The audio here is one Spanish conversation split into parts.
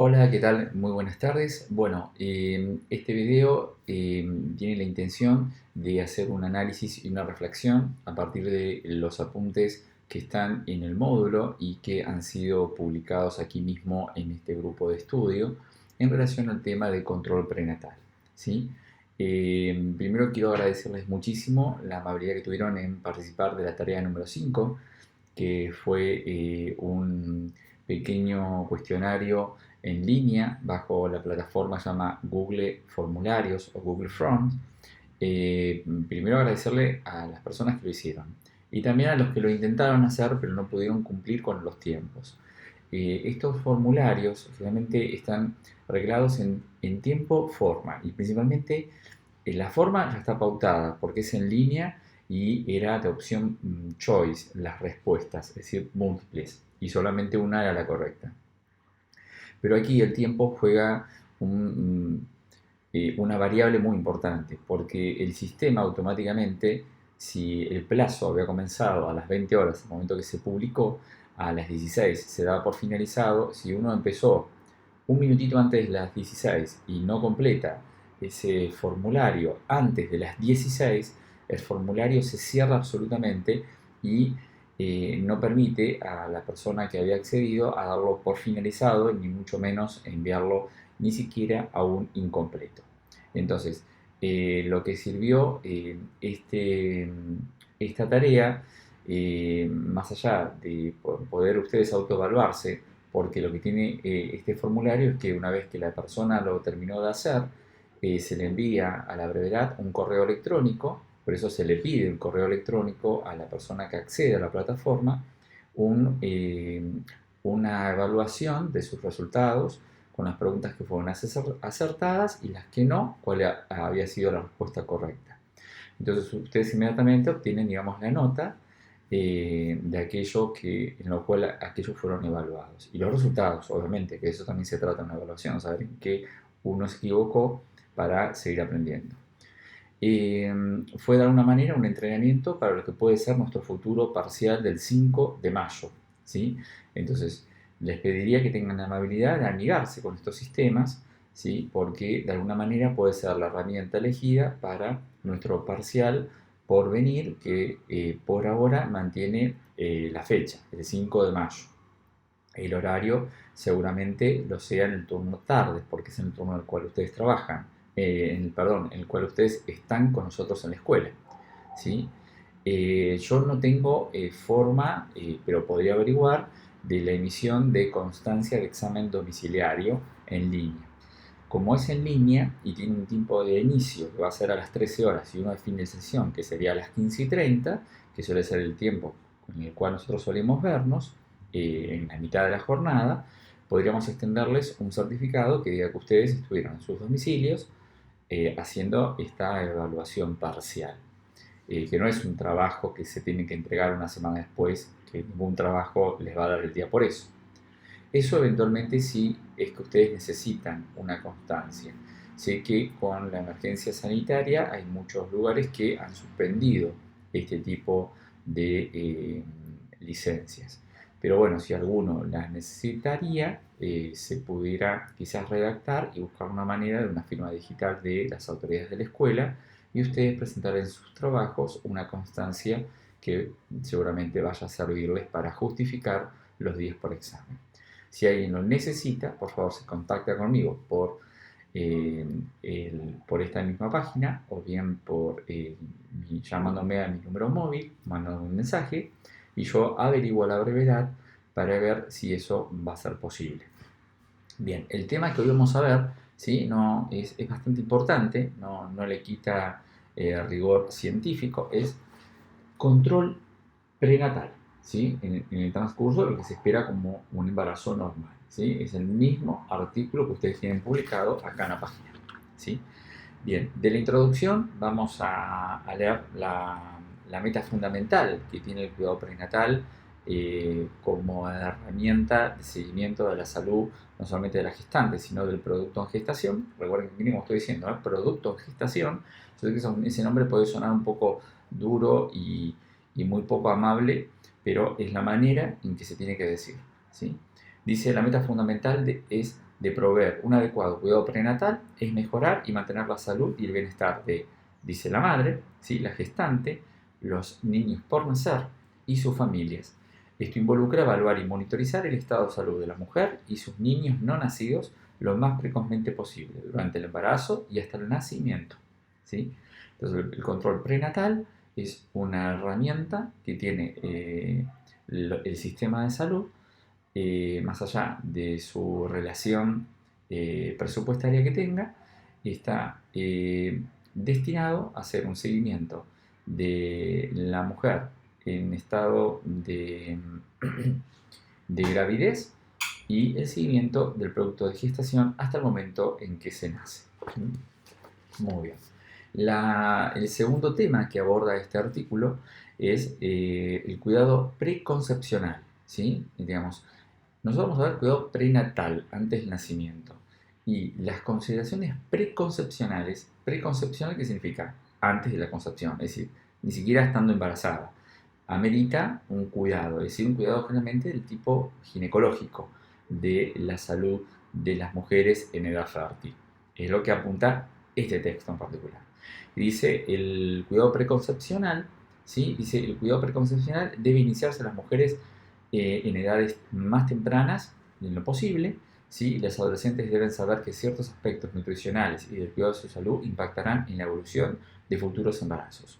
Hola, ¿qué tal? Muy buenas tardes. Bueno, este video tiene la intención de hacer un análisis y una reflexión a partir de los apuntes que están en el módulo y que han sido publicados aquí mismo en este grupo de estudio en relación al tema de control prenatal. ¿Sí? Primero quiero agradecerles muchísimo la amabilidad que tuvieron en participar de la tarea número 5, que fue un pequeño cuestionario en línea bajo la plataforma se llama Google Formularios o Google Forms. Primero agradecerle a las personas que lo hicieron y también a los que lo intentaron hacer pero no pudieron cumplir con los tiempos. Estos formularios generalmente están reglados en tiempo-forma y principalmente la forma ya está pautada porque es en línea y era de opción choice las respuestas, es decir, múltiples, y solamente una era la correcta. Pero aquí el tiempo juega una variable muy importante, porque el sistema automáticamente, si el plazo había comenzado a las 20 horas, al momento que se publicó, a las 16 se daba por finalizado. Si uno empezó un minutito antes de las 16 y no completa ese formulario antes de las 16, el formulario se cierra absolutamente y no permite a la persona que había accedido a darlo por finalizado, ni mucho menos enviarlo ni siquiera a un incompleto. Entonces, lo que sirvió esta tarea, más allá de poder ustedes autoevaluarse, porque lo que tiene este formulario es que una vez que la persona lo terminó de hacer, se le envía a la brevedad un correo electrónico. Por eso se le pide el correo electrónico a la persona que accede a la plataforma, un, eh, una evaluación de sus resultados con las preguntas que fueron acertadas y las que no, cuál había sido la respuesta correcta. Entonces ustedes inmediatamente obtienen, digamos, la nota de aquello en lo cual aquellos fueron evaluados. Y los resultados, obviamente, que eso también se trata de una evaluación, saber en qué uno se equivocó para seguir aprendiendo. Fue de alguna manera un entrenamiento para lo que puede ser nuestro futuro parcial del 5 de mayo. ¿Sí? Entonces, les pediría que tengan la amabilidad de amigarse con estos sistemas, ¿sí? Porque de alguna manera puede ser la herramienta elegida para nuestro parcial por venir, que por ahora mantiene la fecha, el 5 de mayo. El horario seguramente lo sea en el turno tarde, porque es en el turno en el cual ustedes trabajan, en el cual ustedes están con nosotros en la escuela. ¿Sí? Yo no tengo forma, pero podría averiguar, de la emisión de constancia de examen domiciliario en línea. Como es en línea y tiene un tiempo de inicio que va a ser a las 13 horas y uno de fin de sesión que sería a las 15:30, que suele ser el tiempo en el cual nosotros solemos vernos, en la mitad de la jornada, podríamos extenderles un certificado que diga que ustedes estuvieron en sus domicilios haciendo esta evaluación parcial. Que no es un trabajo que se tiene que entregar una semana después, que ningún trabajo les va a dar el día por eso. Eso eventualmente sí es que ustedes necesitan una constancia. Sé que con la emergencia sanitaria hay muchos lugares que han suspendido este tipo de licencias. Pero bueno, si alguno las necesitaría, se pudiera quizás redactar y buscar una manera de una firma digital de las autoridades de la escuela y ustedes presentar en sus trabajos una constancia que seguramente vaya a servirles para justificar los días por examen. Si alguien lo necesita, por favor se contacta conmigo por esta misma página o bien llamándome a mi número móvil, mandando un mensaje y yo averiguo a la brevedad para ver si eso va a ser posible. Bien, el tema que hoy vamos a ver, ¿sí? No, es bastante importante, no le quita rigor científico, es control prenatal, ¿sí? En el transcurso de lo que se espera como un embarazo normal, ¿sí? Es el mismo artículo que ustedes tienen publicado acá en la página, ¿sí? Bien, de la introducción vamos a leer la meta fundamental que tiene el cuidado prenatal como herramienta de seguimiento de la salud, no solamente de la gestante, sino del producto en gestación. Recuerden que mínimo estoy diciendo, ¿no? Producto en gestación. Yo sé que ese nombre puede sonar un poco duro y muy poco amable, pero es la manera en que se tiene que decir, ¿sí? Dice, la meta fundamental es de proveer un adecuado cuidado prenatal es mejorar y mantener la salud y el bienestar de, dice la madre, ¿sí? La gestante, los niños por nacer y sus familias. Esto involucra evaluar y monitorizar el estado de salud de la mujer y sus niños no nacidos lo más precozmente posible, durante el embarazo y hasta el nacimiento, ¿sí? Entonces, el control prenatal es una herramienta que tiene el sistema de salud, más allá de su relación presupuestaria que tenga, está destinado a hacer un seguimiento de la mujer en estado de gravidez y el seguimiento del producto de gestación hasta el momento en que se nace. Muy bien. El segundo tema que aborda este artículo es el cuidado preconcepcional, ¿sí? Digamos, nosotros vamos a ver cuidado prenatal, antes del nacimiento. Y las consideraciones preconcepcionales, preconcepcional, ¿qué significa? Antes de la concepción, es decir, ni siquiera estando embarazada. Amerita un cuidado, es decir, un cuidado generalmente del tipo ginecológico, de la salud de las mujeres en edad fértil. Es lo que apunta este texto en particular. Y dice el cuidado preconcepcional, ¿sí? Dice el cuidado preconcepcional debe iniciarse en las mujeres en edades más tempranas, en lo posible, ¿sí? Las adolescentes deben saber que ciertos aspectos nutricionales y del cuidado de su salud impactarán en la evolución de futuros embarazos,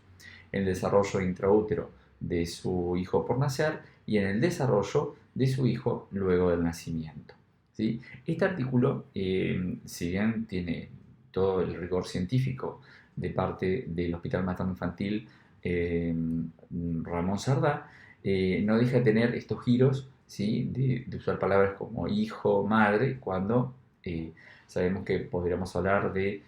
en el desarrollo intraútero de su hijo por nacer y en el desarrollo de su hijo luego del nacimiento, ¿sí? Este artículo, si bien tiene todo el rigor científico de parte del Hospital Materno Infantil Ramón Sardá, no deja de tener estos giros, ¿sí? de usar palabras como hijo, madre, cuando sabemos que podríamos hablar de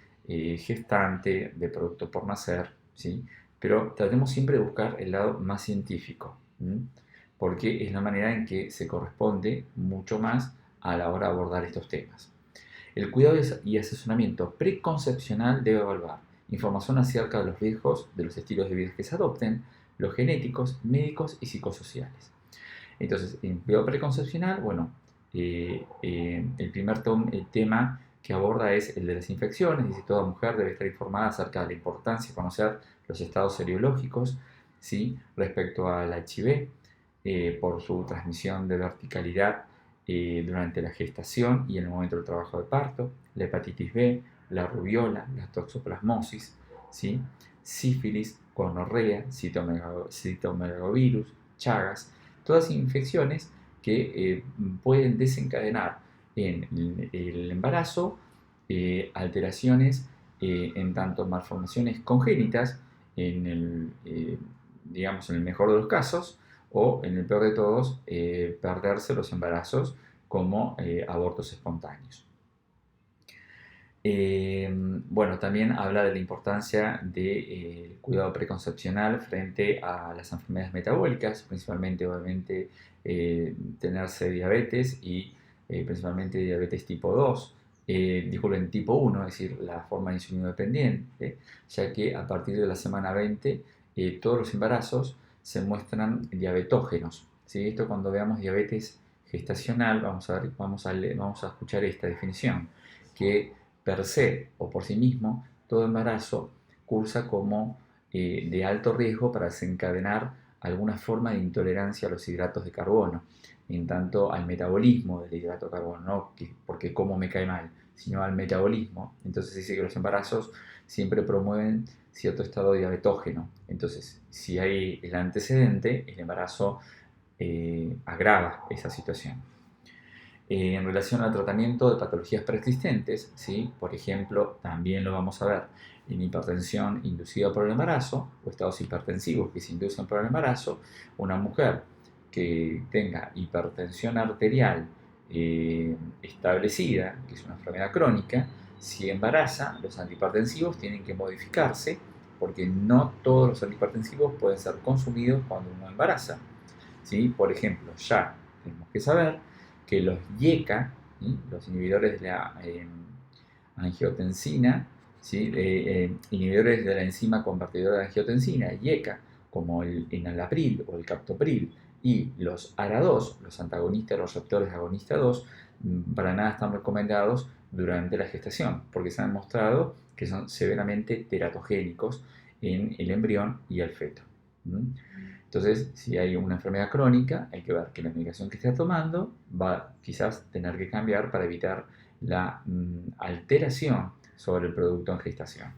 gestante, de producto por nacer, ¿sí? Pero tratemos siempre de buscar el lado más científico, ¿sí? Porque es la manera en que se corresponde mucho más a la hora de abordar estos temas. El cuidado y asesoramiento preconcepcional debe evaluar información acerca de los riesgos de los estilos de vida que se adopten, los genéticos, médicos y psicosociales. Entonces, en cuidado preconcepcional, bueno, el primer el tema que aborda es el de las infecciones. Dice, toda mujer debe estar informada acerca de la importancia de conocer los estados serológicos, ¿sí? Respecto al HIV, por su transmisión de verticalidad durante la gestación y en el momento del trabajo de parto, la hepatitis B, la rubiola, la toxoplasmosis, ¿sí? Sífilis, gonorrea, citomegalovirus, Chagas, todas infecciones que pueden desencadenar en el embarazo alteraciones en tanto malformaciones congénitas, digamos en el mejor de los casos, o en el peor de todos, perderse los embarazos como abortos espontáneos. Bueno, también habla de la importancia del cuidado preconcepcional frente a las enfermedades metabólicas, principalmente, obviamente, tenerse diabetes y principalmente diabetes tipo 2, disculpen, tipo 1, es decir, la forma de insulino dependiente, ya que a partir de la semana 20 todos los embarazos se muestran diabetógenos, ¿sí? Esto cuando veamos diabetes gestacional, vamos a escuchar esta definición, que per se o por sí mismo, todo embarazo cursa como de alto riesgo para desencadenar alguna forma de intolerancia a los hidratos de carbono, en tanto al metabolismo del hidrato de carbono, no porque como me cae mal, sino al metabolismo. Entonces dice que los embarazos siempre promueven cierto estado diabetógeno. Entonces, si hay el antecedente, el embarazo agrava esa situación. En relación al tratamiento de patologías preexistentes, ¿sí? Por ejemplo, también lo vamos a ver en hipertensión inducida por el embarazo o estados hipertensivos que se inducen por el embarazo. Una mujer que tenga hipertensión arterial establecida, que es una enfermedad crónica, si embaraza, los antihipertensivos tienen que modificarse porque no todos los antihipertensivos pueden ser consumidos cuando uno embaraza, ¿sí? Por ejemplo, ya tenemos que saber que los IECA, ¿sí? Los inhibidores de la angiotensina, ¿sí? Inhibidores de la enzima convertidora de angiotensina, IECA, como el enalapril o el captopril, Y los ARA2, los antagonistas de los receptores agonista 2, para nada están recomendados durante la gestación, porque se han demostrado que son severamente teratogénicos en el embrión y el feto. Entonces, si hay una enfermedad crónica, hay que ver que la medicación que está tomando va quizás tener que cambiar para evitar la alteración sobre el producto en gestación.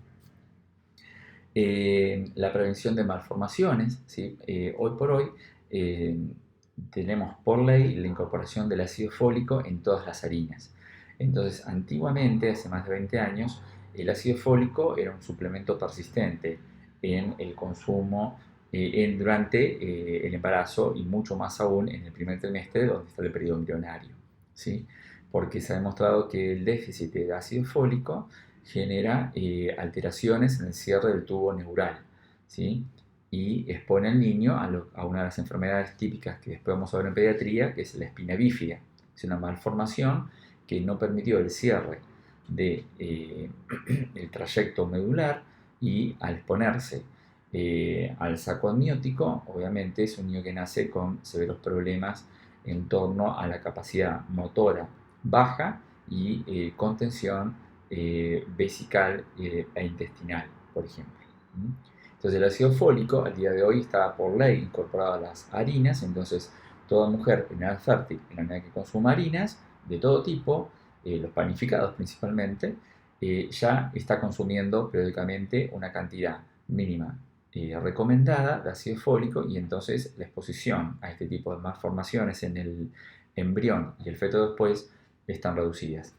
La prevención de malformaciones, ¿sí? Hoy por hoy tenemos por ley la incorporación del ácido fólico en todas las harinas. Entonces, antiguamente, hace más de 20 años, el ácido fólico era un suplemento persistente en el consumo durante el embarazo y mucho más aún en el primer trimestre, donde está el periodo embrionario, ¿sí? Porque se ha demostrado que el déficit de ácido fólico genera alteraciones en el cierre del tubo neural, ¿sí? Y expone al niño a una de las enfermedades típicas que después vamos a ver en pediatría, que es la espina bífida. Es una malformación que no permitió el cierre del el trayecto medular, y al exponerse al saco amniótico, obviamente es un niño que nace con severos problemas en torno a la capacidad motora baja y contención vesical e intestinal, por ejemplo. Entonces el ácido fólico al día de hoy está por ley incorporado a las harinas. Entonces toda mujer en edad fértil, en la medida que consuma harinas de todo tipo, los panificados principalmente, ya está consumiendo periódicamente una cantidad mínima recomendada de ácido fólico, y entonces la exposición a este tipo de malformaciones en el embrión y el feto después están reducidas.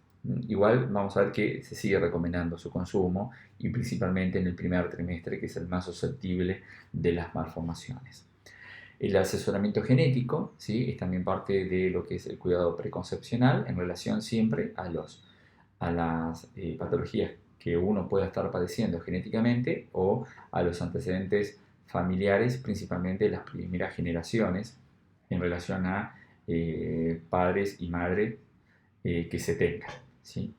Igual vamos a ver que se sigue recomendando su consumo, y principalmente en el primer trimestre, que es el más susceptible de las malformaciones. El asesoramiento genético, ¿sí?, es también parte de lo que es el cuidado preconcepcional en relación siempre a las patologías que uno pueda estar padeciendo genéticamente o a los antecedentes familiares, principalmente las primeras generaciones, en relación a padres y madres que se tengan, ¿sí?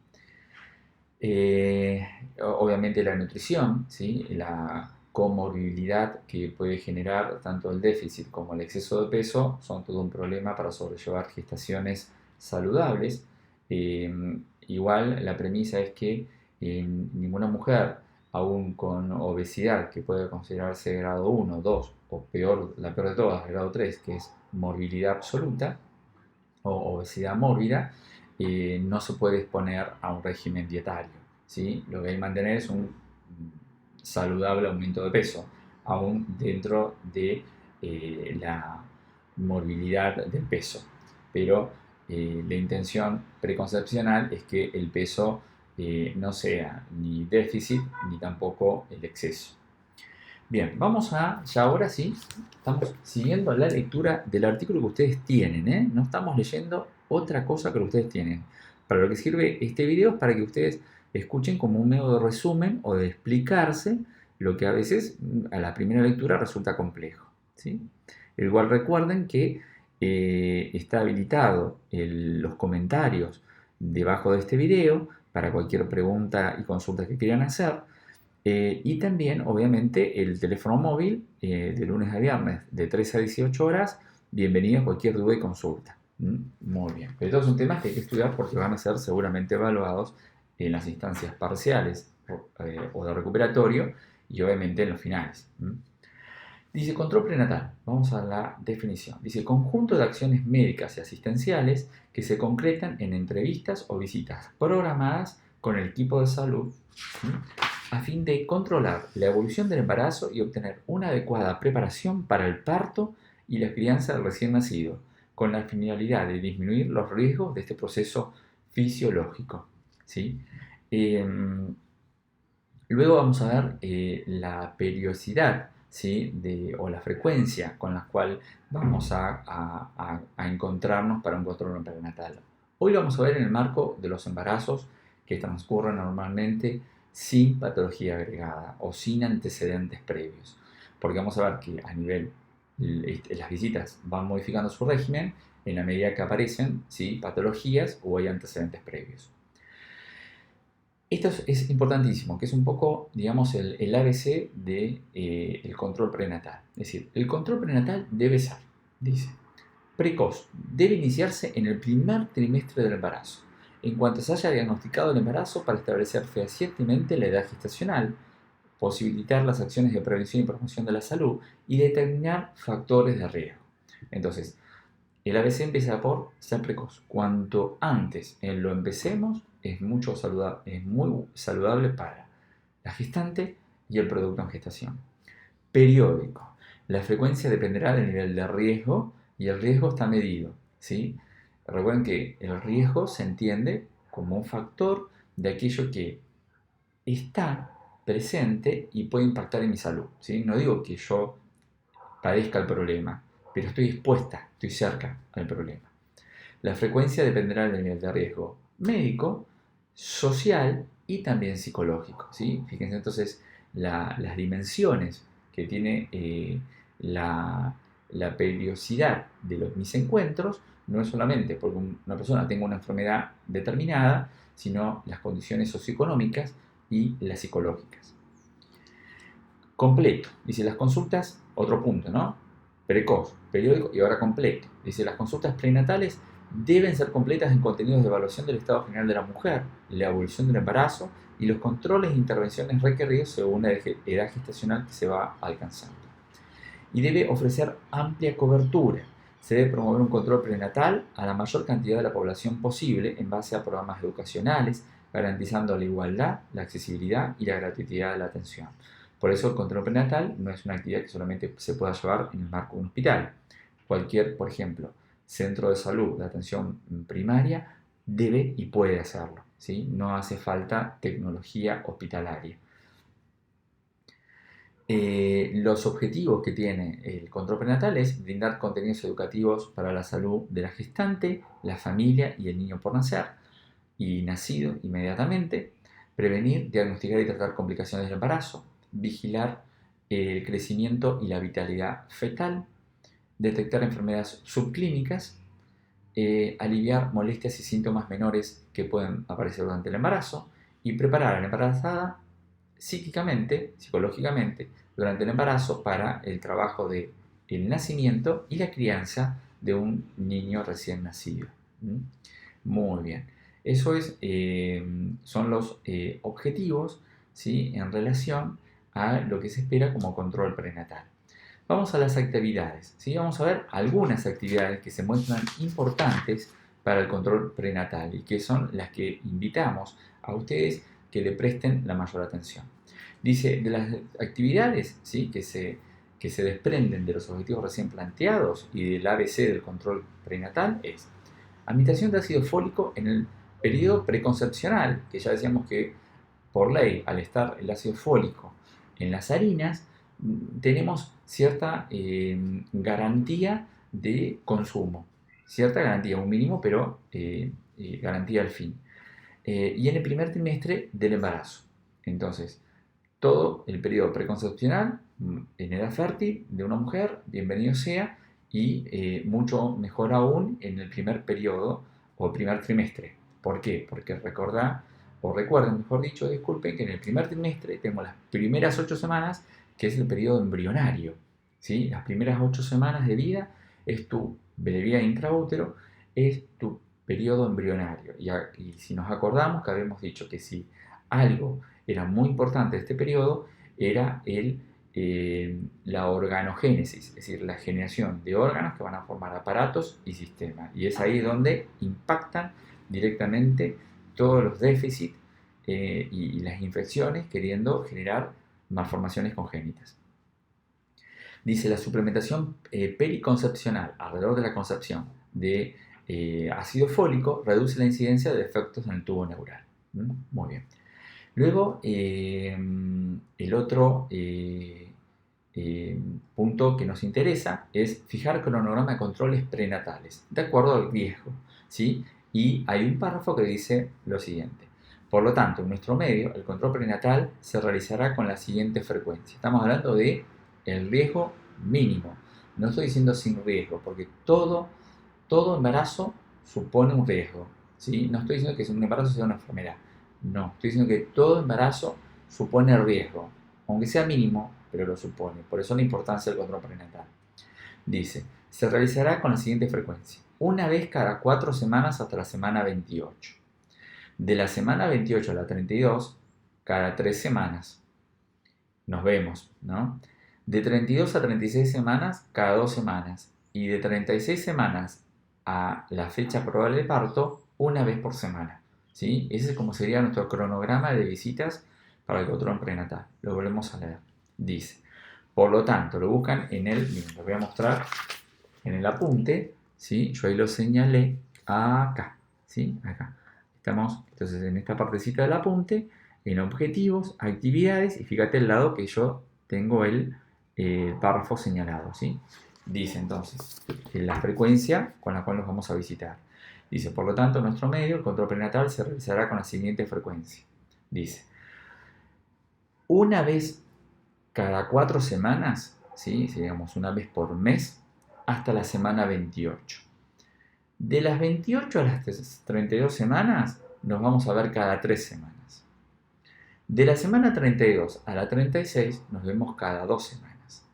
Obviamente la nutrición, ¿sí?, la comorbilidad que puede generar tanto el déficit como el exceso de peso son todo un problema para sobrellevar gestaciones saludables. Igual la premisa es que ninguna mujer, aún con obesidad que puede considerarse grado 1, 2 o peor, la peor de todas, grado 3, que es morbilidad absoluta o obesidad mórbida, no se puede exponer a un régimen dietario, ¿sí? Lo que hay que mantener es un saludable aumento de peso, aún dentro de la morbilidad del peso. Pero la intención preconcepcional es que el peso no sea ni déficit ni tampoco el exceso. Bien, vamos a, ya ahora sí, estamos siguiendo la lectura del artículo que ustedes tienen, ¿eh? No estamos leyendo otra cosa que lo que ustedes tienen. Para lo que sirve este video es para que ustedes escuchen como un medio de resumen o de explicarse lo que a veces a la primera lectura resulta complejo, ¿sí? Igual recuerden que está habilitado los comentarios debajo de este video para cualquier pregunta y consulta que quieran hacer. Y también, obviamente, el teléfono móvil de lunes a viernes de 13 a 18 horas. Bienvenido a cualquier duda y consulta. Muy bien. Pero estos son temas que hay que estudiar porque van a ser seguramente evaluados en las instancias parciales o de recuperatorio, y obviamente en los finales. Dice control prenatal. Vamos a la definición. Dice conjunto de acciones médicas y asistenciales que se concretan en entrevistas o visitas programadas con el equipo de salud a fin de controlar la evolución del embarazo y obtener una adecuada preparación para el parto y la crianza del recién nacido, con la finalidad de disminuir los riesgos de este proceso fisiológico, ¿sí? Luego vamos a ver la periodicidad, ¿sí?, o la frecuencia con la cual vamos a encontrarnos para un control prenatal. Hoy lo vamos a ver en el marco de los embarazos que transcurren normalmente sin patología agregada o sin antecedentes previos, porque vamos a ver que a nivel las visitas van modificando su régimen en la medida que aparecen, ¿sí?, patologías o hay antecedentes previos. Esto es importantísimo, que es un poco, digamos, el ABC del control prenatal. Es decir, el control prenatal debe ser Dice, precoz, debe iniciarse en el primer trimestre del embarazo, en cuanto se haya diagnosticado el embarazo para establecer fehacientemente la edad gestacional, posibilitar las acciones de prevención y promoción de la salud y determinar factores de riesgo. Entonces, el ABC empieza por ser precoz. Cuanto antes lo empecemos, es muy saludable para la gestante y el producto en gestación. Periódico. La frecuencia dependerá del nivel de riesgo y el riesgo está medido, ¿sí? Recuerden que el riesgo se entiende como un factor de aquello que está presente y puede impactar en mi salud, ¿sí? No digo que yo padezca el problema, pero estoy expuesta, estoy cerca al problema. La frecuencia dependerá del nivel de riesgo médico, social y también psicológico, ¿sí? Fíjense entonces las dimensiones que tiene la periodicidad de mis encuentros, no es solamente porque una persona tenga una enfermedad determinada, sino las condiciones socioeconómicas y las psicológicas. Completo. Dice las consultas, otro punto, ¿no? Precoz, periódico y ahora completo. Dice las consultas prenatales deben ser completas en contenidos de evaluación del estado general de la mujer, la evolución del embarazo y los controles e intervenciones requeridos según la edad gestacional que se va alcanzando. Y debe ofrecer amplia cobertura. Se debe promover un control prenatal a la mayor cantidad de la población posible en base a programas educacionales, garantizando la igualdad, la accesibilidad y la gratuidad de la atención. Por eso el control prenatal no es una actividad que solamente se pueda llevar en el marco de un hospital. Cualquier, por ejemplo, centro de salud de atención primaria debe y puede hacerlo, ¿sí? No hace falta tecnología hospitalaria. Los objetivos que tiene el control prenatal es brindar contenidos educativos para la salud de la gestante, la familia y el niño por nacer y nacido inmediatamente, prevenir, diagnosticar y tratar complicaciones del embarazo, vigilar el crecimiento y la vitalidad fetal, detectar enfermedades subclínicas, aliviar molestias y síntomas menores que pueden aparecer durante el embarazo y preparar a la embarazada psíquicamente, psicológicamente, durante el embarazo para el trabajo de el nacimiento y la crianza de un niño recién nacido. Muy bien. Eso son los objetivos, ¿sí?, en relación a lo que se espera como control prenatal. Vamos a las actividades, ¿sí? Vamos a ver algunas actividades que se muestran importantes para el control prenatal y que son las que invitamos a ustedes que le presten la mayor atención. Dice, de las actividades, ¿sí?, que se desprenden de los objetivos recién planteados y del ABC del control prenatal es administración de ácido fólico en el periodo preconcepcional, que ya decíamos que por ley, al estar el ácido fólico en las harinas, tenemos cierta garantía de consumo, cierta garantía, un mínimo, pero garantía al fin. Y en el primer trimestre del embarazo. Entonces, todo el periodo preconcepcional en edad fértil de una mujer, bienvenido sea, y mucho mejor aún en el primer periodo o primer trimestre. ¿Por qué? Porque recuerden, mejor dicho, disculpen, que en el primer trimestre tenemos las primeras 8 semanas, que es el periodo embrionario, ¿sí? Las primeras 8 semanas de vida es de vida intraútero, es tu periodo embrionario. Y si nos acordamos que habíamos dicho que si algo era muy importante de este periodo, era la organogénesis, es decir, la generación de órganos que van a formar aparatos y sistemas. Y es ahí donde impactan directamente todos los déficits y las infecciones, queriendo generar malformaciones congénitas. Dice, la suplementación periconcepcional alrededor de la concepción de ácido fólico reduce la incidencia de defectos en el tubo neural. Muy bien. Luego, el otro punto que nos interesa es fijar cronograma de controles prenatales, de acuerdo al riesgo, ¿sí? Y hay un párrafo que dice lo siguiente. Por lo tanto, en nuestro medio, el control prenatal se realizará con la siguiente frecuencia. Estamos hablando de el riesgo mínimo. No estoy diciendo sin riesgo, porque todo embarazo supone un riesgo, ¿sí? No estoy diciendo que un embarazo sea una enfermedad. No, estoy diciendo que todo embarazo supone riesgo, aunque sea mínimo, pero lo supone. Por eso la importancia del control prenatal. Dice, Se realizará con la siguiente frecuencia: una vez cada 4 semanas hasta la semana 28. De la semana 28 a la 32, cada 3 semanas. Nos vemos, ¿no? De 32 a 36 semanas, cada 2 semanas. Y de 36 semanas a la fecha probable de parto, una vez por semana. ¿Sí? Ese es como sería nuestro cronograma de visitas para el control prenatal. Lo volvemos a leer. Dice, por lo tanto, lo buscan en el, miren, lo voy a mostrar en el apunte, ¿sí? Yo ahí lo señalé acá, ¿sí? Acá. Estamos entonces en esta partecita del apunte, en objetivos, actividades, y fíjate el lado que yo tengo el párrafo señalado, ¿sí? Dice entonces, la frecuencia con la cual nos vamos a visitar. Dice, por lo tanto, en nuestro medio, el control prenatal se realizará con la siguiente frecuencia. Dice, una vez cada 4 semanas, ¿sí? Digamos una vez por mes, hasta la semana 28. De las 28 a las 32 semanas, nos vamos a ver cada 3 semanas. De la semana 32 a la 36, nos vemos cada 2 semanas.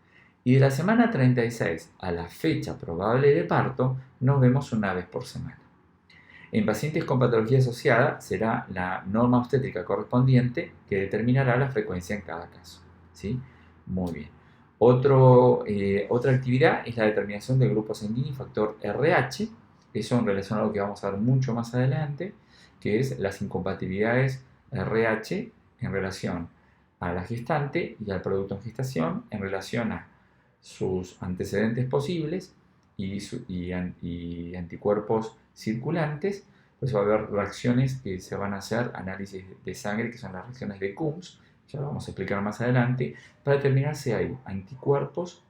Y de la semana 36 a la fecha probable de parto, nos vemos una vez por semana. En pacientes con patología asociada, será la norma obstétrica correspondiente que determinará la frecuencia en cada caso, ¿sí? Muy bien. Otra actividad es la determinación del grupo sanguíneo y factor RH. Eso en relación a lo que vamos a ver mucho más adelante, que es las incompatibilidades RH en relación a la gestante y al producto en gestación en relación a sus antecedentes posibles y anticuerpos circulantes. Pues va a haber reacciones que se van a hacer, análisis de sangre, que son las reacciones de Coombs, ya lo vamos a explicar más adelante, para determinar si hay anticuerpos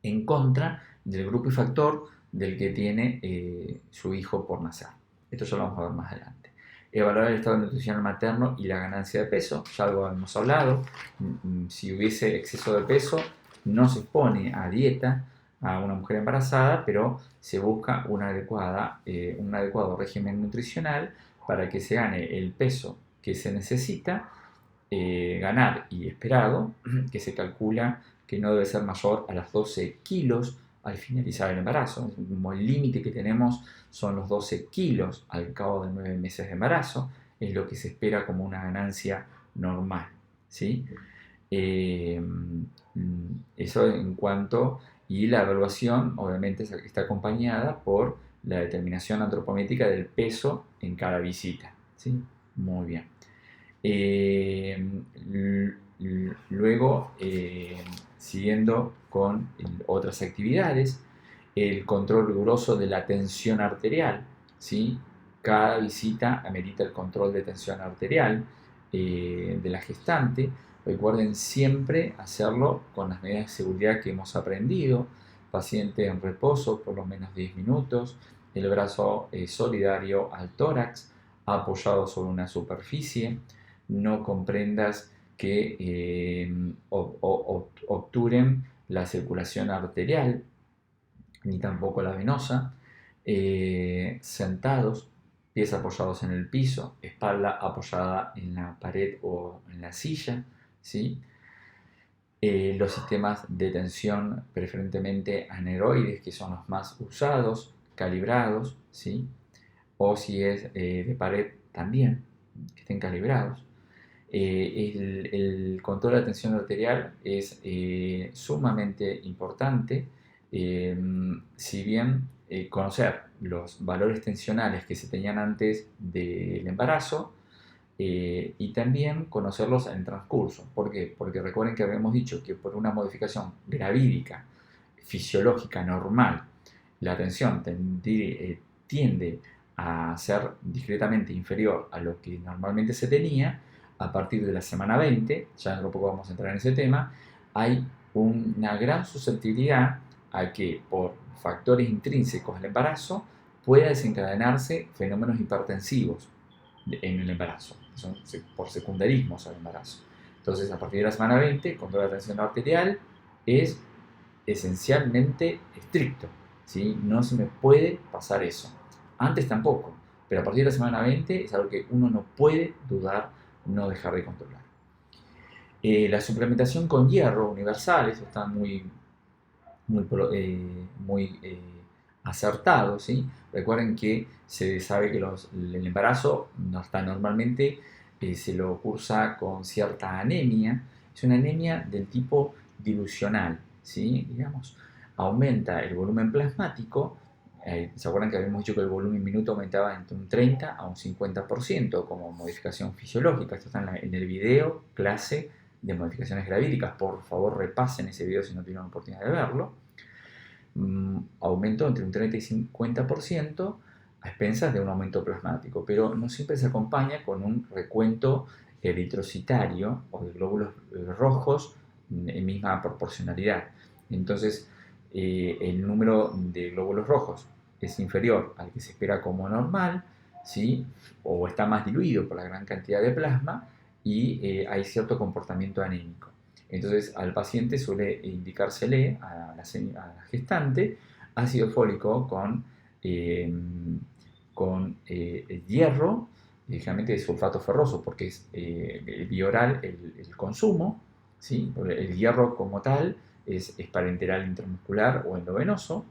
en contra del grupo y factor del que tiene su hijo por nacer. Esto ya lo vamos a ver más adelante. Evaluar el estado nutricional materno y la ganancia de peso, ya algo hemos hablado. Si hubiese exceso de peso, no se expone a dieta a una mujer embarazada, pero se busca un adecuado régimen nutricional para que se gane el peso que se necesita ganar y esperado, que se calcula que no debe ser mayor a los 12 kilos al finalizar el embarazo. Como el límite que tenemos son los 12 kilos al cabo de 9 meses de embarazo, es lo que se espera como una ganancia normal, ¿sí? Eso en cuanto, y la evaluación obviamente está acompañada por la determinación antropométrica del peso en cada visita, ¿sí? Muy bien. Luego, siguiendo con otras actividades, el control riguroso de la tensión arterial, ¿sí? Cada visita amerita el control de tensión arterial de la gestante. Recuerden siempre hacerlo con las medidas de seguridad que hemos aprendido. Paciente en reposo por lo menos 10 minutos, el brazo solidario al tórax, apoyado sobre una superficie. No comprendas que obturen la circulación arterial, ni tampoco la venosa. Sentados, pies apoyados en el piso, espalda apoyada en la pared o en la silla, ¿sí? Los sistemas de tensión preferentemente aneroides, que son los más usados, calibrados, ¿sí? O si es de pared también, que estén calibrados. El control de la tensión arterial es sumamente importante, si bien conocer los valores tensionales que se tenían antes del embarazo y también conocerlos en el transcurso. ¿Por qué? Porque recuerden que habíamos dicho que por una modificación gravídica, fisiológica, normal, la tensión tiende a ser discretamente inferior a lo que normalmente se tenía. A partir de la semana 20, ya dentro de poco vamos a entrar en ese tema, hay una gran susceptibilidad a que por factores intrínsecos al embarazo pueda desencadenarse fenómenos hipertensivos en el embarazo, son por secundarismos al embarazo. Entonces, a partir de la semana 20, el control de la tensión arterial es esencialmente estricto, ¿sí? No se me puede pasar eso. Antes tampoco, pero a partir de la semana 20 es algo que uno no puede dudar, no dejar de controlar. La suplementación con hierro universal, eso está muy muy acertado, ¿sí? Recuerden que se sabe que el embarazo no está normalmente, se lo cursa con cierta anemia. Es una anemia del tipo dilucional, ¿sí? Digamos, aumenta el volumen plasmático. ¿Se acuerdan que habíamos dicho que el volumen minuto aumentaba entre un 30 a un 50% como modificación fisiológica? Esto está en el video clase de modificaciones gravídicas. Por favor, repasen ese video si no tienen oportunidad de verlo. Aumentó entre un 30 y 50% a expensas de un aumento plasmático, pero no siempre se acompaña con un recuento eritrocitario o de glóbulos rojos en misma proporcionalidad. Entonces, el número de glóbulos rojos es inferior al que se espera como normal, ¿sí? O está más diluido por la gran cantidad de plasma y hay cierto comportamiento anémico. Entonces al paciente suele indicársele a la gestante ácido fólico con hierro, generalmente de sulfato ferroso, porque es bioral el consumo, ¿sí? El hierro como tal es parenteral intramuscular o endovenoso,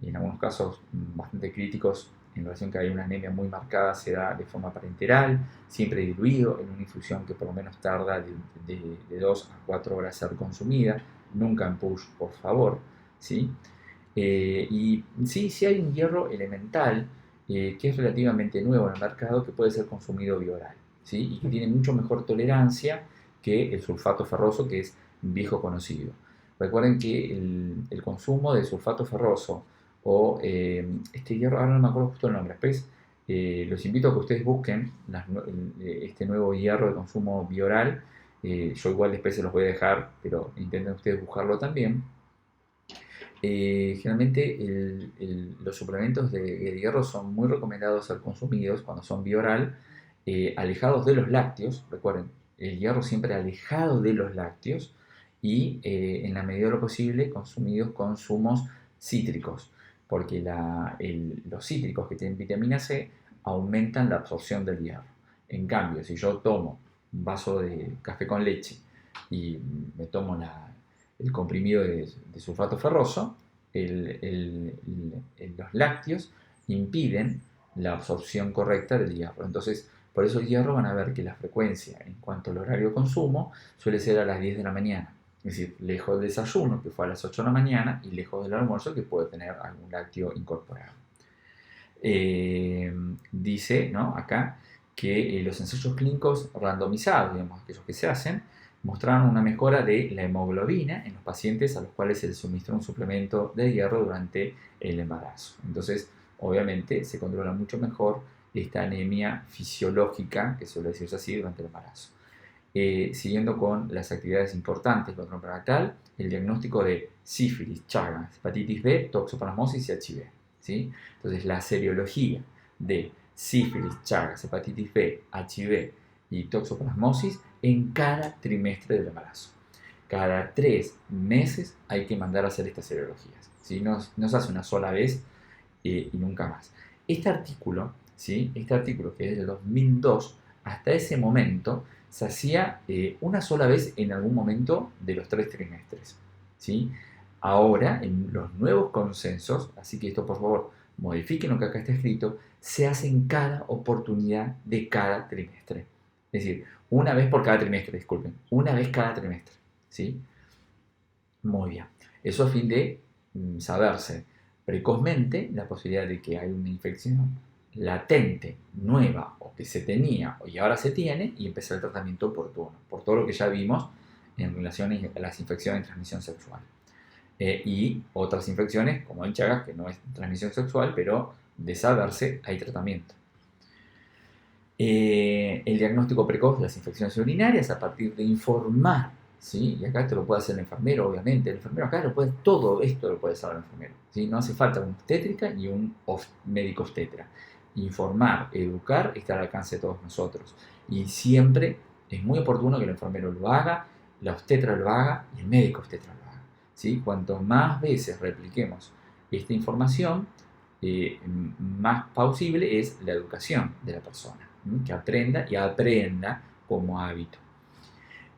y en algunos casos bastante críticos en relación que hay una anemia muy marcada se da de forma parenteral, siempre diluido en una infusión que por lo menos tarda de 2 a 4 horas ser consumida, nunca en push, por favor, ¿sí? Y sí, sí hay un hierro elemental que es relativamente nuevo en el mercado que puede ser consumido vía oral, ¿sí? Y que tiene mucho mejor tolerancia que el sulfato ferroso, que es viejo conocido. Recuerden que el consumo de sulfato ferroso o este hierro, ahora no me acuerdo justo el nombre, después los invito a que ustedes busquen este nuevo hierro de consumo bioral. Yo igual después se los voy a dejar, pero intenten ustedes buscarlo también. Generalmente los suplementos de hierro son muy recomendados ser consumidos cuando son bioral, alejados de los lácteos. Recuerden, el hierro siempre alejado de los lácteos y en la medida de lo posible consumidos con zumos cítricos, porque los cítricos que tienen vitamina C aumentan la absorción del hierro. En cambio, si yo tomo un vaso de café con leche y me tomo el comprimido de sulfato ferroso, los lácteos impiden la absorción correcta del hierro. Entonces, por eso el hierro van a ver que la frecuencia en cuanto al horario de consumo suele ser a las 10 de la mañana. Es decir, lejos del desayuno, que fue a las 8 de la mañana, y lejos del almuerzo, que puede tener algún lácteo incorporado. Dice, ¿no?, acá que los ensayos clínicos randomizados, digamos, aquellos que se hacen, mostraron una mejora de la hemoglobina en los pacientes a los cuales se les suministró un suplemento de hierro durante el embarazo. Entonces, obviamente, se controla mucho mejor esta anemia fisiológica, que suele decirse así, durante el embarazo. Siguiendo con las actividades importantes del control prenatal, el diagnóstico de sífilis, Chagas, hepatitis B, toxoplasmosis y HIV. ¿Sí? Entonces, la seriología de sífilis, Chagas, hepatitis B, HIV y toxoplasmosis en cada trimestre del embarazo. Cada 3 meses hay que mandar a hacer estas seriologías. ¿Sí? No se hace una sola vez y nunca más. Este artículo, ¿sí?, que es del 2002, hasta ese momento se hacía una sola vez en algún momento de los 3 trimestres. ¿Sí? Ahora, en los nuevos consensos, así que esto por favor modifiquen lo que acá está escrito, se hace en cada oportunidad de cada trimestre. Es decir, una vez por cada trimestre, disculpen, una vez cada trimestre. ¿Sí? Muy bien. Eso a fin de saberse precozmente la posibilidad de que hay una infección latente, nueva, o que se tenía y ahora se tiene, y empezar el tratamiento oportuno, por todo lo que ya vimos en relación a las infecciones de transmisión sexual. Y otras infecciones, como el Chagas, que no es transmisión sexual, pero de saberse hay tratamiento. El diagnóstico precoz de las infecciones urinarias a partir de informar, ¿sí? Y acá esto lo puede hacer el enfermero, obviamente. El enfermero acá todo esto lo puede saber el enfermero, ¿sí? No hace falta una obstétrica ni un médico obstetra. Informar, educar está al alcance de todos nosotros. Y siempre es muy oportuno que el enfermero lo haga, la obstetra lo haga y el médico obstetra lo haga, ¿sí? Cuanto más veces repliquemos esta información, más plausible es la educación de la persona, que aprenda y aprenda como hábito.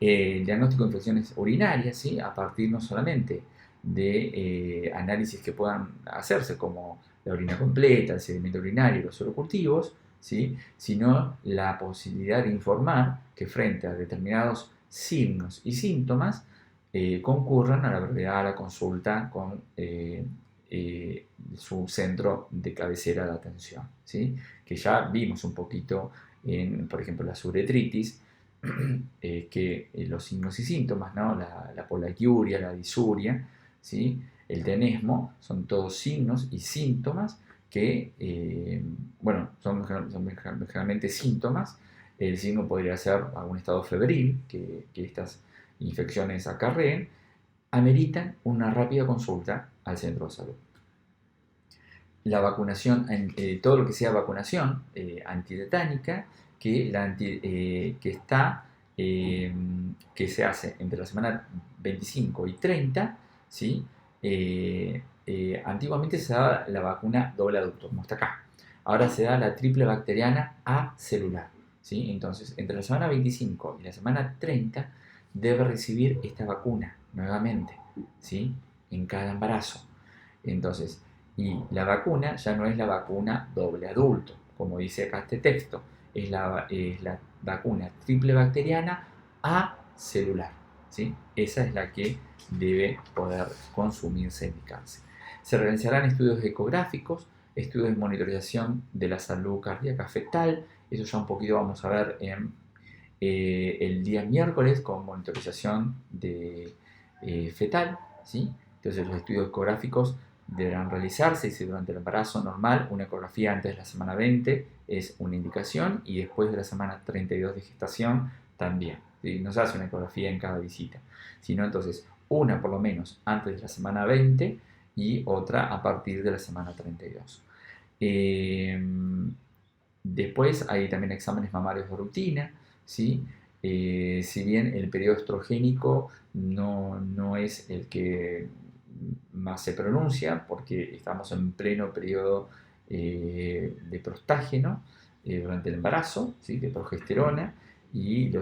El diagnóstico de infecciones urinarias, ¿sí?, a partir no solamente de análisis que puedan hacerse, como la orina completa, el sedimento urinario y los serocultivos, ¿sí? Sino la posibilidad de informar que frente a determinados signos y síntomas concurran a la brevedad a la consulta con su centro de cabecera de atención, ¿sí? Que ya vimos un poquito en, por ejemplo, la uretritis, que los signos y síntomas, ¿no? La poliaquiuria, la disuria, ¿sí? El tenesmo, son todos signos y síntomas que, bueno, son generalmente síntomas. El signo podría ser algún estado febril, que estas infecciones acarreen, ameritan una rápida consulta al centro de salud. La vacunación, todo lo que sea vacunación antitetánica, que se hace entre la semana 25 y 30, ¿sí? Antiguamente se daba la vacuna doble adulto, como está acá. Ahora se da la triple bacteriana acelular, ¿sí? Entonces, entre la semana 25 y la semana 30 debe recibir esta vacuna nuevamente, ¿sí? En cada embarazo. Entonces, y la vacuna ya no es la vacuna doble adulto, como dice acá este texto, es la vacuna triple bacteriana acelular, ¿sí? Esa es la que debe poder consumirse y indicarse. Se realizarán estudios ecográficos, estudios de monitorización de la salud cardíaca fetal, eso ya un poquito vamos a ver en el día miércoles con monitorización de fetal, ¿sí? Entonces los estudios ecográficos deberán realizarse y si durante el embarazo normal una ecografía antes de la semana 20 es una indicación y después de la semana 32 de gestación también. ¿Sí? No se hace una ecografía en cada visita, sino entonces una por lo menos antes de la semana 20 y otra a partir de la semana 32. Después hay también exámenes mamarios de rutina, ¿sí? Si bien el periodo estrogénico no es el que más se pronuncia, porque estamos en pleno periodo de prostágeno durante el embarazo, ¿sí? De progesterona, y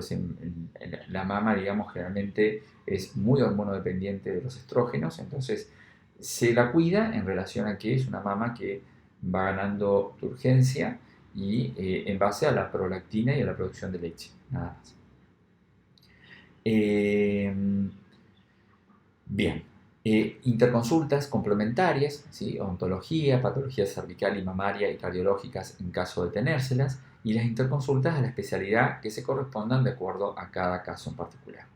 la mama, digamos, generalmente es muy hormonodependiente de los estrógenos, entonces se la cuida en relación a que es una mama que va ganando turgencia y en base a la prolactina y a la producción de leche, nada más. Bien, interconsultas complementarias, ¿sí? Odontología, patología cervical y mamaria y cardiológicas en caso de tenérselas, y las interconsultas a la especialidad que se correspondan de acuerdo a cada caso en particular.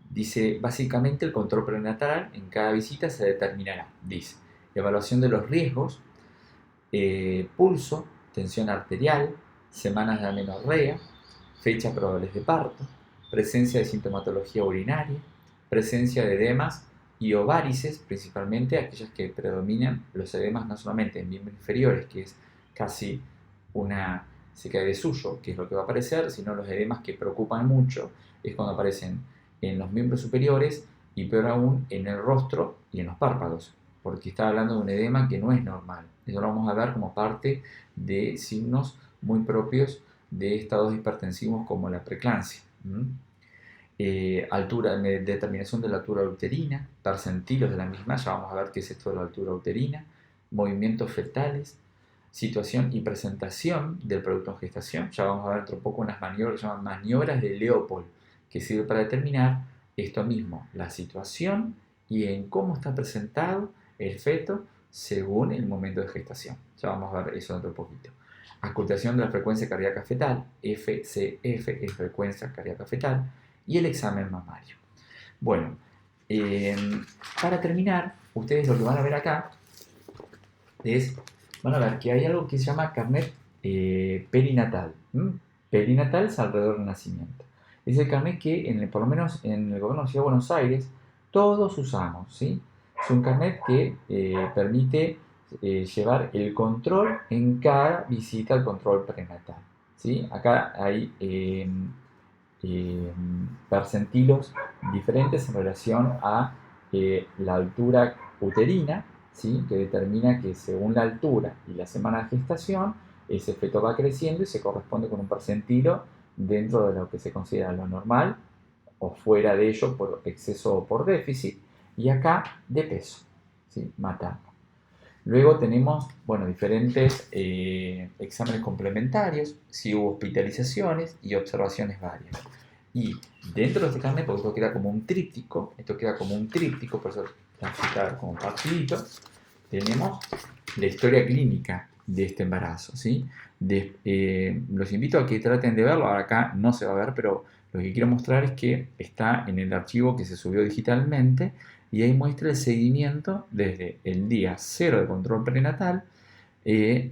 Dice, básicamente el control prenatal en cada visita se determinará, dice, evaluación de los riesgos, pulso, tensión arterial, semanas de amenorrea, fecha probables de parto, presencia de sintomatología urinaria, presencia de edemas y ovárices, principalmente aquellas que predominan los edemas no solamente en miembros inferiores, que es casi una se cae de suyo, que es lo que va a aparecer, sino los edemas que preocupan mucho es cuando aparecen en los miembros superiores y peor aún en el rostro y en los párpados, porque está hablando de un edema que no es normal. Eso lo vamos a ver como parte de signos muy propios de estados hipertensivos como la preeclampsia. Determinación de la altura uterina, percentilos de la misma, ya vamos a ver qué es esto de la altura uterina, movimientos fetales, situación y presentación del producto en gestación. Ya vamos a ver otro poco unas maniobras que se llaman maniobras de Leopold, que sirve para determinar esto mismo, la situación y en cómo está presentado el feto según el momento de gestación. Ya vamos a ver eso otro poquito. Auscultación de la frecuencia cardíaca fetal, FCF es frecuencia cardíaca fetal, y el examen mamario. Bueno, para terminar, ustedes lo que van a ver acá van a ver que hay algo que se llama carnet perinatal. Perinatal es alrededor del nacimiento. Es el carnet que, por lo menos en el gobierno de la Ciudad de Buenos Aires, todos usamos, ¿sí? Es un carnet que permite llevar el control en cada visita al control prenatal, ¿sí? Acá hay percentilos diferentes en relación a la altura uterina, ¿sí? Que determina que según la altura y la semana de gestación, ese feto va creciendo y se corresponde con un percentilo dentro de lo que se considera lo normal o fuera de ello por exceso o por déficit, y acá de peso, ¿sí? Materno. Luego tenemos, bueno, diferentes exámenes complementarios, si hubo hospitalizaciones y observaciones varias. Y dentro de este carnet, porque esto queda como un tríptico, por eso está como partidito, tenemos la historia clínica de este embarazo, ¿sí? Los invito a que traten de verlo, ahora acá no se va a ver, pero lo que quiero mostrar es que está en el archivo que se subió digitalmente y ahí muestra el seguimiento desde el día 0 de control prenatal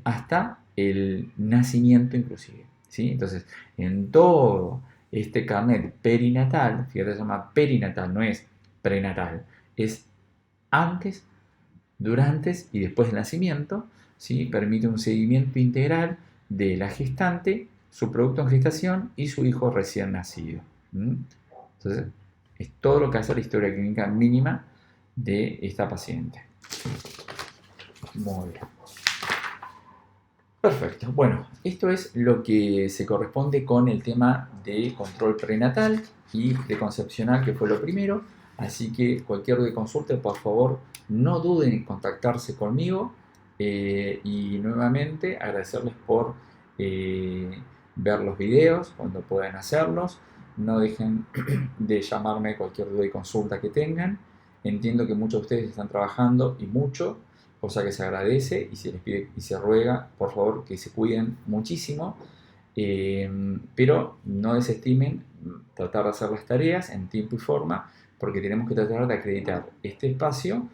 hasta el nacimiento inclusive, ¿sí? Entonces, en todo este carnet perinatal, fíjate, se llama perinatal, no es prenatal, es antes, durante y después del nacimiento, ¿sí? Permite un seguimiento integral de la gestante, su producto en gestación y su hijo recién nacido. Entonces, es todo lo que hace la historia clínica mínima de esta paciente. Muy bien. Perfecto. Bueno, esto es lo que se corresponde con el tema de control prenatal y preconcepcional, que fue lo primero. Así que cualquier duda y consulta, por favor, no duden en contactarse conmigo. Y nuevamente agradecerles por ver los videos cuando puedan hacerlos. No dejen de llamarme cualquier duda y consulta que tengan. Entiendo que muchos de ustedes están trabajando y mucho, cosa que se agradece y se les pide y se ruega, por favor, que se cuiden muchísimo, pero no desestimen tratar de hacer las tareas en tiempo y forma, porque tenemos que tratar de acreditar este espacio